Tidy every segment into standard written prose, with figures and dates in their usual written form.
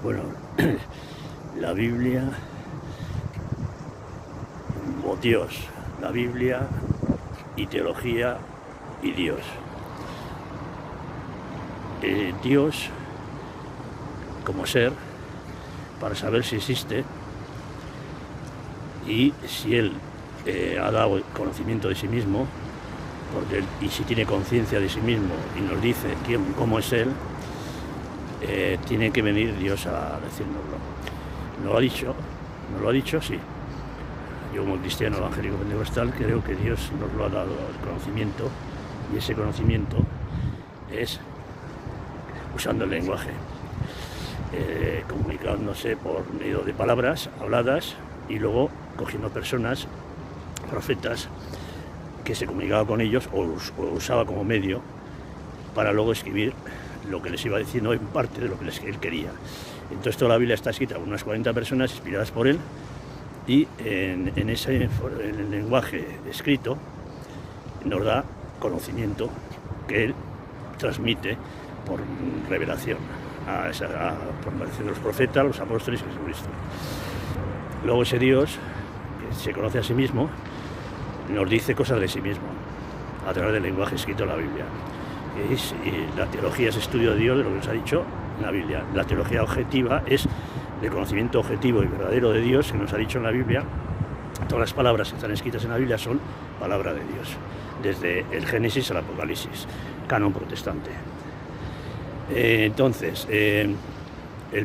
Bueno, la Biblia o Dios, la Biblia y teología y Dios. Dios como ser, para saber si existe y si Él ha dado conocimiento de sí mismo, porque y si tiene conciencia de sí mismo y nos dice cómo es Él, tiene que venir Dios a decírnoslo. ¿Nos lo ha dicho? Sí. Yo como cristiano evangélico pentecostal creo que Dios nos lo ha dado el conocimiento, y ese conocimiento es usando el lenguaje, comunicándose por medio de palabras habladas y luego cogiendo personas, profetas, que se comunicaba con ellos o usaba como medio para luego escribir lo que les iba diciendo en parte de lo que él quería. Entonces toda la Biblia está escrita por unas 40 personas inspiradas por él, y en el lenguaje escrito nos da conocimiento que él transmite por revelación por medio de los profetas, los apóstoles y Jesucristo. Luego ese Dios, que se conoce a sí mismo, nos dice cosas de sí mismo a través del lenguaje escrito de la Biblia. Y la teología es estudio de Dios, de lo que nos ha dicho en la Biblia. La teología objetiva es el conocimiento objetivo y verdadero de Dios que nos ha dicho en la Biblia. Todas las palabras que están escritas en la Biblia son palabra de Dios, desde el Génesis al Apocalipsis, canon protestante. Entonces, el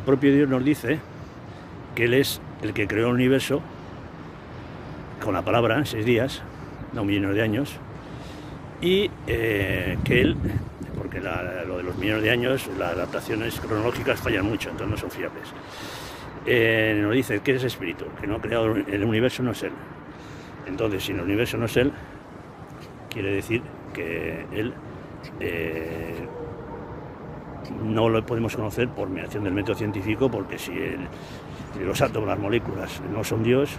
propio Dios nos dice que Él es el que creó el universo con la palabra en 6 días, no millones de años, y que Él, porque lo de los millones de años, las adaptaciones cronológicas fallan mucho, entonces no son fiables. Nos dice que es espíritu, que no ha creado el universo, no es Él. Entonces, si el universo no es Él, quiere decir que Él no lo podemos conocer por mediación del método científico, porque si los átomos, las moléculas no son Dios,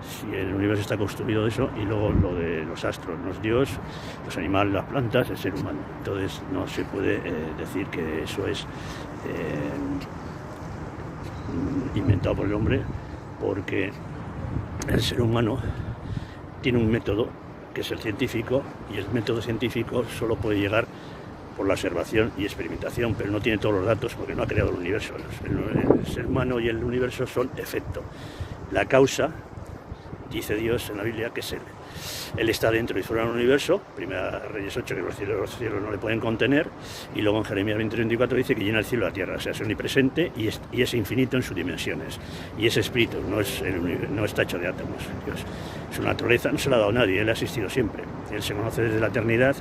si el universo está construido de eso, y luego lo de los astros no es Dios, los animales, las plantas, el ser humano. Entonces no se puede decir que eso es inventado por el hombre, porque el ser humano tiene un método que es el científico, y el método científico solo puede llegar por la observación y experimentación, pero no tiene todos los datos porque no ha creado el universo. El ser humano y el universo son efecto. La causa, dice Dios en la Biblia, que es Él. Él está dentro y fuera del universo, Primera Reyes 8, que los cielos no le pueden contener, y luego en Jeremías 20:24 dice que llena el cielo y la tierra, o sea, es omnipresente y es infinito en sus dimensiones. Y es espíritu, no está hecho de átomos. Dios, su naturaleza no se la ha dado a nadie, Él ha existido siempre. Él se conoce desde la eternidad,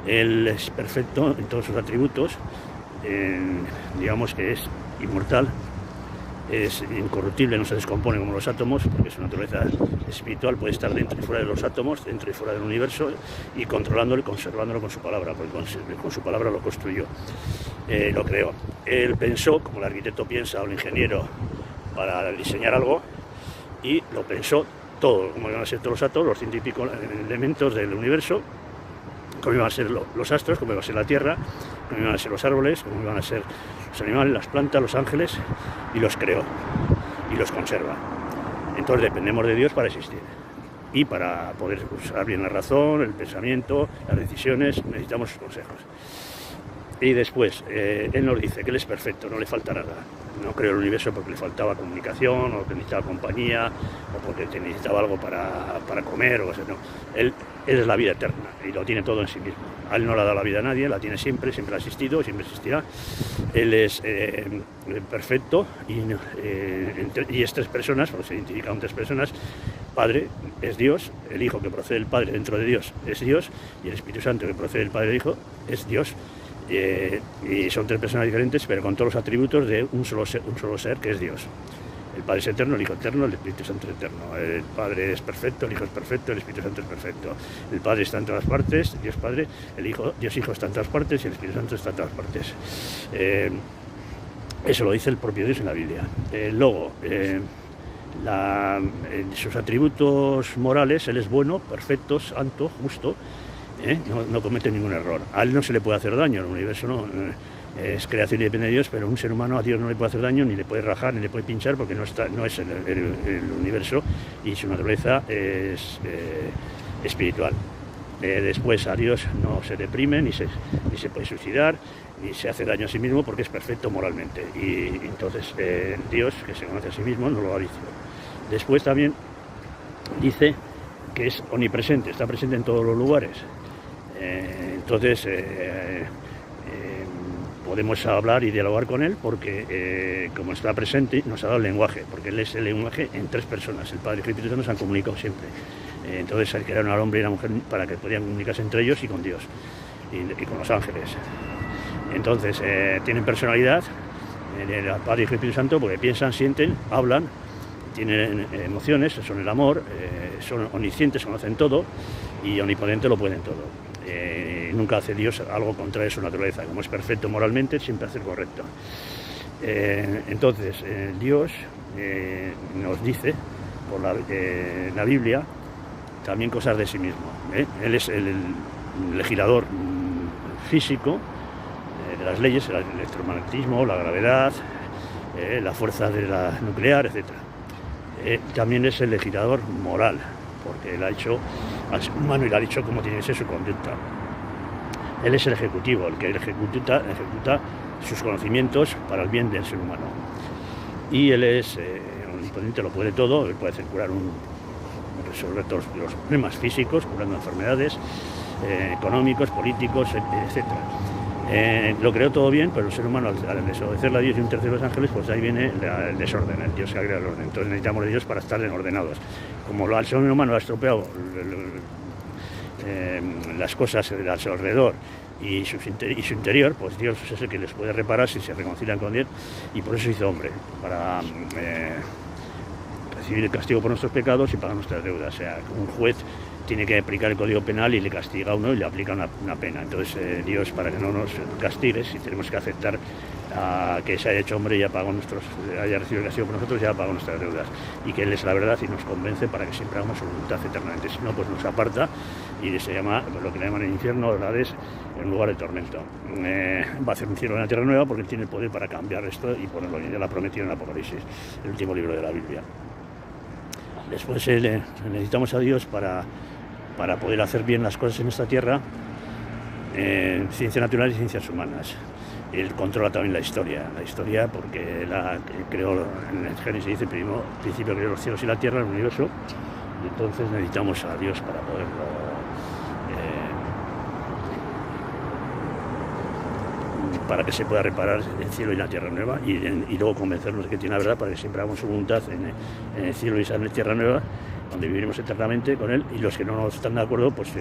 Él es perfecto en todos sus atributos, digamos que es inmortal, es incorruptible, no se descompone como los átomos, porque su naturaleza espiritual puede estar dentro y fuera de los átomos, dentro y fuera del universo, y controlándolo y conservándolo con su palabra, porque con su palabra lo construyó, lo creó. Él pensó, como el arquitecto piensa o el ingeniero para diseñar algo, y lo pensó todo, como iban a ser todos los átomos, los 100 y pico elementos del universo, cómo iban a ser los astros, cómo iba a ser la tierra, cómo iban a ser los árboles, cómo iban a ser los animales, las plantas, los ángeles, y los creó y los conserva. Entonces dependemos de Dios para existir, y para poder usar bien la razón, el pensamiento, las decisiones, necesitamos sus consejos. Y después, Él nos dice que Él es perfecto, no le falta nada. No creó el universo porque le faltaba comunicación, o que necesitaba compañía, o porque necesitaba algo para comer, o sea, no. Él es la vida eterna y lo tiene todo en sí mismo. A Él no le ha dado la vida a nadie, la tiene siempre, siempre ha existido, siempre existirá. Él es perfecto, y es 3 personas, porque se identifican con 3 personas. Padre es Dios, el Hijo que procede del Padre dentro de Dios es Dios, y el Espíritu Santo que procede del Padre del Hijo es Dios. Y son 3 personas diferentes, pero con todos los atributos de un solo ser que es Dios. El Padre es eterno, el Hijo eterno, el Espíritu Santo es eterno. El Padre es perfecto, el Hijo es perfecto, el Espíritu Santo es perfecto. El Padre está en todas partes, Dios Padre, Dios Hijo está en todas partes, y el Espíritu Santo está en todas partes. Eso lo dice el propio Dios en la Biblia. Luego, sus atributos morales, Él es bueno, perfecto, santo, justo, no comete ningún error. A Él no se le puede hacer daño, el universo es creación y depende de Dios, pero un ser humano a Dios no le puede hacer daño, ni le puede rajar, ni le puede pinchar, porque no es el universo, y su naturaleza es espiritual. Después a Dios no se deprime, ni se puede suicidar, ni se hace daño a sí mismo, porque es perfecto moralmente. Y entonces Dios, que se conoce a sí mismo, no lo ha visto. Después también dice que es omnipresente, está presente en todos los lugares. Entonces podemos hablar y dialogar con él, porque como está presente nos ha dado el lenguaje, porque él es el lenguaje en 3 personas. El Padre y el Espíritu Santo se han comunicado siempre. Entonces hay que crear al hombre y la mujer para que podían comunicarse entre ellos y con Dios y con los ángeles. Entonces tienen personalidad, el Padre y el Espíritu Santo, porque piensan, sienten, hablan, tienen emociones, son el amor, son omniscientes, conocen todo, y omnipotente lo pueden todo. Nunca hace Dios algo contrario a su naturaleza. Como es perfecto moralmente, siempre hace el correcto. Entonces Dios nos dice por la Biblia también cosas de sí mismo. Él es el legislador físico de las leyes, el electromagnetismo, la gravedad, la fuerza de la nuclear, etc. También es el legislador moral, porque él ha hecho al ser humano y le ha dicho cómo tiene que ser su conducta. Él es el ejecutivo, el que ejecuta sus conocimientos para el bien del ser humano. Y él es omnipotente, lo puede todo, él puede hacer resolver todos los problemas físicos, curando enfermedades, económicos, políticos, etc. Lo creó todo bien, pero el ser humano, al desobedecerle a Dios y un tercero de los ángeles, pues ahí viene el desorden, el Dios que ha creado el orden. Entonces necesitamos de Dios para estar ordenados. Como el ser humano ha estropeado las cosas a su alrededor y su interior, pues Dios es el que les puede reparar si se reconcilian con Dios, y por eso hizo hombre, para recibir el castigo por nuestros pecados y pagar nuestras deudas. O sea, un juez tiene que aplicar el Código Penal y le castiga a uno y le aplica una pena. Entonces Dios, para que no nos castigue, si tenemos que aceptar que se haya hecho hombre y haya recibido el castigo por nosotros, ya pagó nuestras deudas, y que Él es la verdad y nos convence para que siempre hagamos su voluntad eternamente. Si no, pues nos aparta y se llama lo que le llaman el infierno, Hades, en lugar de tormento. Va a hacer un cielo y una tierra nueva, porque Él tiene el poder para cambiar esto y ponerlo bien. Ya lo ha prometido en el Apocalipsis, el último libro de la Biblia. Después necesitamos a Dios para poder hacer bien las cosas en esta tierra, ciencias naturales y ciencias humanas. Él controla también la historia porque creó en el Génesis, dice, principio creó los cielos y la tierra, el universo, y entonces necesitamos a Dios para poderlo para que se pueda reparar el cielo y la tierra nueva, y luego convencernos de que tiene la verdad, para que siempre hagamos su voluntad en el cielo y en la tierra nueva, donde viviremos eternamente con Él, y los que no están de acuerdo pues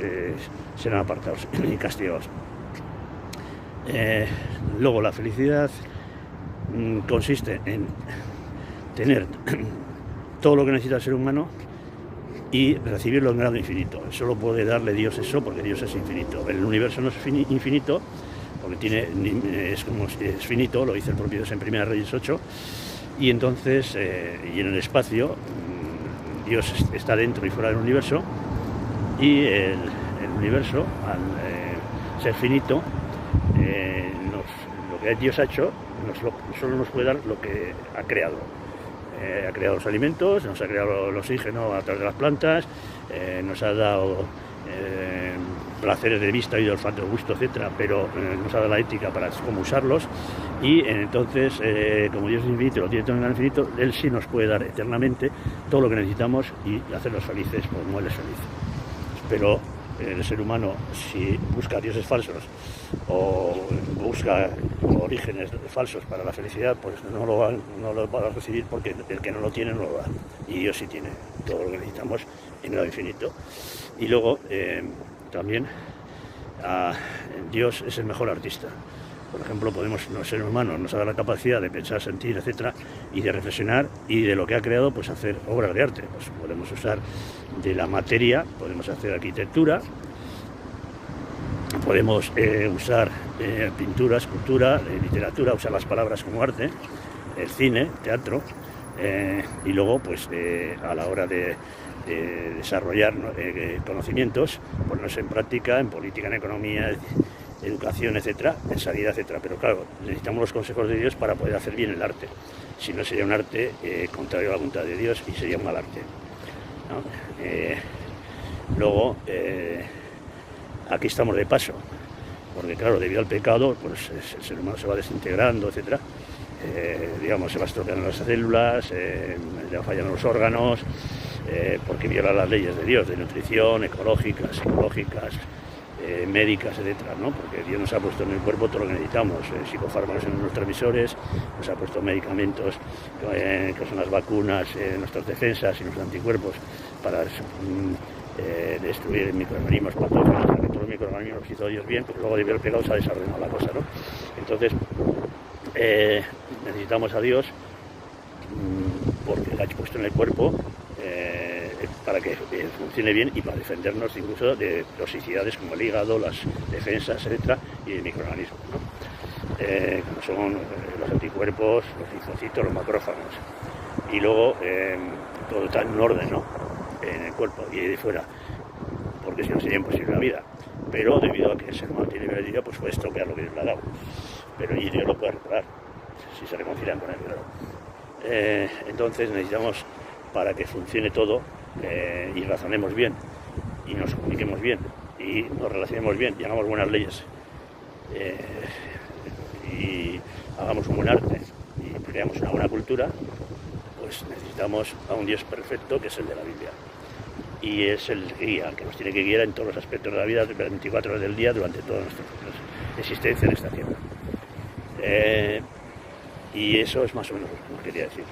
serán apartados y castigados. Luego la felicidad consiste en tener todo lo que necesita el ser humano y recibirlo en grado infinito. Solo puede darle Dios eso, porque Dios es infinito. El universo no es infinito, porque es finito, lo dice el propio Dios en 1 Reyes 8, y entonces, y en el espacio, Dios está dentro y fuera del universo, y el universo, al ser finito, lo que Dios ha hecho, solo nos puede dar lo que ha creado. Ha creado los alimentos, nos ha creado el oxígeno a través de las plantas, nos ha dado placeres de vista y de olfato, de gusto, etcétera, pero nos ha dado la ética para cómo usarlos, y entonces, como Dios es infinito, lo tiene todo en el infinito, Él sí nos puede dar eternamente todo lo que necesitamos y hacernos felices como Él es feliz. Pero el ser humano, si busca dioses falsos o busca orígenes falsos para la felicidad, pues no lo va a recibir, porque el que no lo tiene no lo da, y Dios sí tiene todo lo que necesitamos en grado infinito. Y luego también Dios es el mejor artista. Por ejemplo, los seres humanos nos ha dado la capacidad de pensar, sentir, etcétera, y de reflexionar, y de lo que ha creado, pues hacer obras de arte. Pues podemos usar de la materia, podemos hacer arquitectura, podemos usar pintura, escultura, literatura, usar las palabras como arte, el cine, teatro, y luego, pues a la hora de desarrollar conocimientos, ponernos en práctica, en política, en economía, educación, etcétera, en sanidad, etcétera. Pero claro, necesitamos los consejos de Dios para poder hacer bien el arte. Si no, sería un arte contrario a la voluntad de Dios y sería un mal arte, ¿no? Luego, aquí estamos de paso, porque claro, debido al pecado, pues el ser humano se va desintegrando, etcétera. Digamos, se va estropeando las células, le fallan los órganos, porque viola las leyes de Dios, de nutrición, ecológicas, psicológicas, médicas, etcétera, ¿no? Porque Dios nos ha puesto en el cuerpo todo lo que necesitamos, psicofármacos en los transmisores, nos ha puesto medicamentos, que son las vacunas, nuestras defensas y nuestros anticuerpos para destruir microorganismos patógenos, para que todos los microorganismos los hizo Dios bien, pero luego debido al pecado se ha desordenado la cosa, ¿no? Entonces, necesitamos a Dios porque la ha puesto en el cuerpo para que funcione bien y para defendernos incluso de toxicidades como el hígado, las defensas, etcétera, y de microorganismos, ¿no? Como son los anticuerpos, los linfocitos, los macrófagos. Y luego todo está en un orden, ¿no? En el cuerpo y de fuera, porque si no sería imposible la vida. Pero debido a que el ser humano tiene libre vida, pues puede estropear lo que Dios le ha dado. Pero y Dios lo puede reparar, si se reconcilian con él, claro. Entonces necesitamos, para que funcione todo, y razonemos bien, y nos comuniquemos bien, y nos relacionemos bien, y hagamos buenas leyes, y hagamos un buen arte, y creamos una buena cultura, pues necesitamos a un Dios perfecto, que es el de la Biblia. Y es el guía, que nos tiene que guiar en todos los aspectos de la vida, 24 horas del día, durante toda nuestra existencia en esta tierra. Y eso es más o menos lo que quería decir.